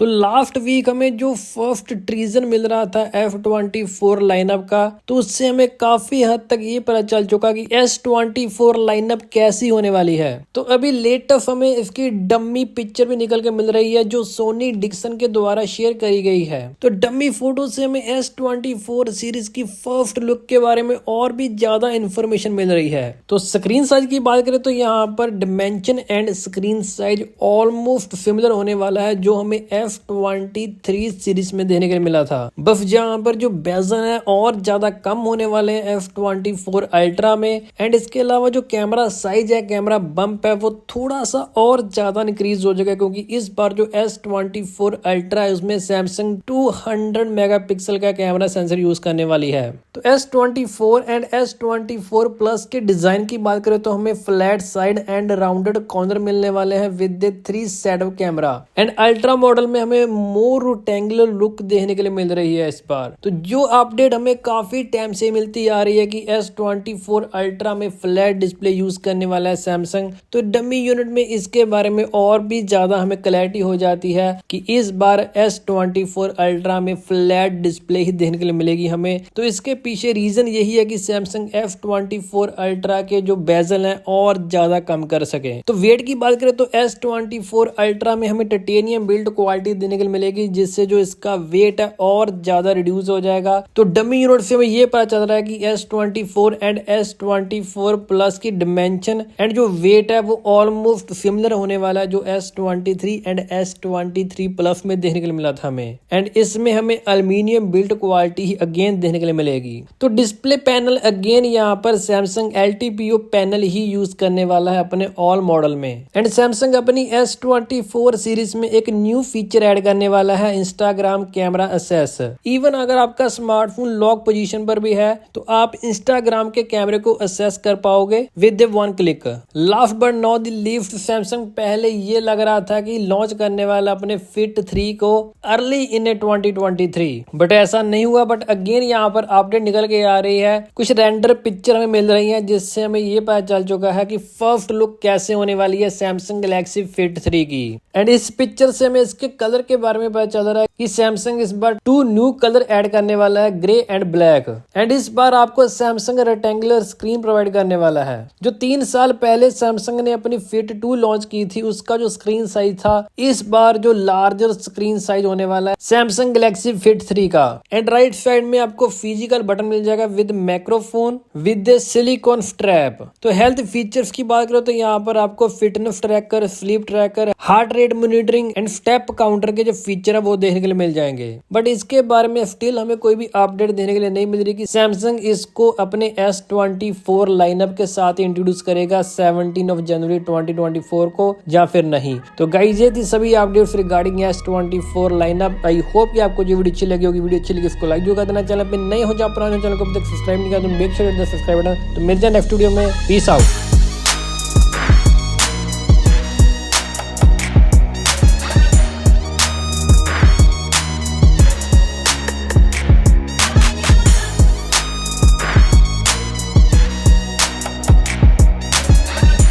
तो last week हमें जो फर्स्ट ट्रीजर मिल रहा था F24 लाइनअप का, तो उससे हमें काफी हद तक ये पता चल चुका कि S24 लाइनअप कैसी होने वाली है। तो अभी लेटेस्ट हमें इसकी डम्मी पिक्चर भी निकल के मिल रही है जो सोनी डिक्सन के द्वारा शेयर करी गई है। तो डम्मी फोटो से हमें S24 सीरीज की फर्स्ट लुक के बारे में और भी ज्यादा इंफॉर्मेशन मिल रही है। तो स्क्रीन साइज की बात करें तो यहाँ पर dimension and screen size almost similar होने वाला है जो हमें F23 सीरीज में देने के लिए मिला था। बस जहाँ पर जो बेजल है और ज्यादा कम होने वाले हैं F24 अल्ट्रा में, एंड इसके अलावा जो कैमरा साइज है, कैमरा बम्प है, वो थोड़ा सा और ज्यादा इंक्रीज हो जाएगा क्योंकि इस बार जो S24 अल्ट्रा है उसमें सैमसंग 200 मेगापिक्सल का कैमरा सेंसर यूज करने वाली है। तो S24 एंड S24 प्लस के डिजाइन की बात करें तो हमें flat side and rounded corner मिलने वाले हैं with 3 set of camera, and ultra model में हमें मोर रेक्टेंगुलर लुक देखने के लिए मिल रही है इस बार। तो जो अपडेट हमें काफी टाइम से मिलती आ रही है कि S24 अल्ट्रा में फ्लैट डिस्प्ले यूज करने वाला है सैमसंग, तो डमी यूनिट में इसके बारे में और भी ज्यादा हमें क्लैरिटी हो जाती है कि इस बार S24 अल्ट्रा में फ्लैट डिस्प्ले ही देखने के लिए मिलेगी हमें। तो इसके पीछे रीजन यही है कि सैमसंग F24 अल्ट्रा के जो बेजल हैं और ज्यादा कम कर सके। तो वेट की बात करें तो S24 अल्ट्रा में हमें टाइटेनियम बिल्ड क्वालिटी देने के लिए मिलेगी जिससे जो इसका वेट है और ज्यादा रिड्यूस हो जाएगा। तो डमी यूनिट से हमें ये पता चल रहा है कि S24 एंड S24 प्लस की डिमेंशन एंड जो वेट है वो ऑलमोस्ट सिमिलर होने वाला है जो S23 एंड S23 प्लस में देखने के लिए मिला था हमें, एंड इसमें हमें एल्यूमिनियम बिल्ड क्वालिटी ही अगेन देखने के लिए मिलेगी। तो डिस्प्ले पैनल अगेन यहाँ पर सैमसंग LTPO पैनल ही यूज करने वाला है अपने ऑल मॉडल में, एंड सैमसंग अपनी S24 सीरीज में एक न्यू फीचर ऐड करने वाला है इंस्टाग्राम कैमरा असेस। इवन अगर आपका स्मार्टफोन लॉक पोजीशन पर भी है तो आप इंस्टाग्राम के कैमरे को असेस कर पाओगे with 1 click. Last but not the least, Samsung पहले ये लग रहा था कि लॉन्च करने वाला अपने फिट 3 को अर्ली इन 2023, बट ऐसा नहीं हुआ। बट अगेन यहाँ पर अपडेट निकल के आ रही है, कुछ रेंडर पिक्चर हमें मिल रही है जिससे हमें ये पता चल चुका है कि फर्स्ट लुक कैसे होने वाली है सैमसंग गैलेक्सी फिट 3 की। एंड इस पिक्चर से हमें इसके कलर के बारे में पता चल रहा है कि सैमसंग इस बार 2 न्यू कलर ऐड करने वाला है, ग्रे एंड ब्लैक। एंड इस बार आपको सैमसंग रेक्टेंगुलर स्क्रीन प्रोवाइड करने वाला है। जो 3 साल पहले सैमसंग ने अपनी फिट 2 लॉन्च की थी उसका जो स्क्रीन साइज था, इस बार जो लार्जर स्क्रीन साइज होने वाला है सैमसंग गैलेक्सी फिट 3 का। एंड राइट साइड में आपको फिजिकल बटन मिल जाएगा with microphone with silicone strap. तो हेल्थ फीचर्स की बात करो तो यहाँ पर आपको fitness tracker, sleep tracker, heart rate monitoring and step counter के जो फीचर है वो देखने के लिए मिल जाएंगे। बट इसके बारे में स्टिल हमें कोई भी अपडेट देने के लिए नहीं मिल रही कि सैमसंग इसको अपने S24 लाइनअप के साथ इंट्रोड्यूस करेगा 17 जनवरी 2024 को या फिर नहीं। तो गाइस ये थी सभी updates regarding S24 lineup. I hope कि आपको जो वीडियो अच्छी लगी होगी। वीडियो अच्छी लगी इसको लाइक जो कर देना, चैनल पे नए हो जाओ, पुराने चैनल को अभी तक सब्सक्राइब नहीं किया तो मेक श्योर सब्सक्राइब बटन। तो मिलते हैं नेक्स्ट वीडियो में, पीस आउट।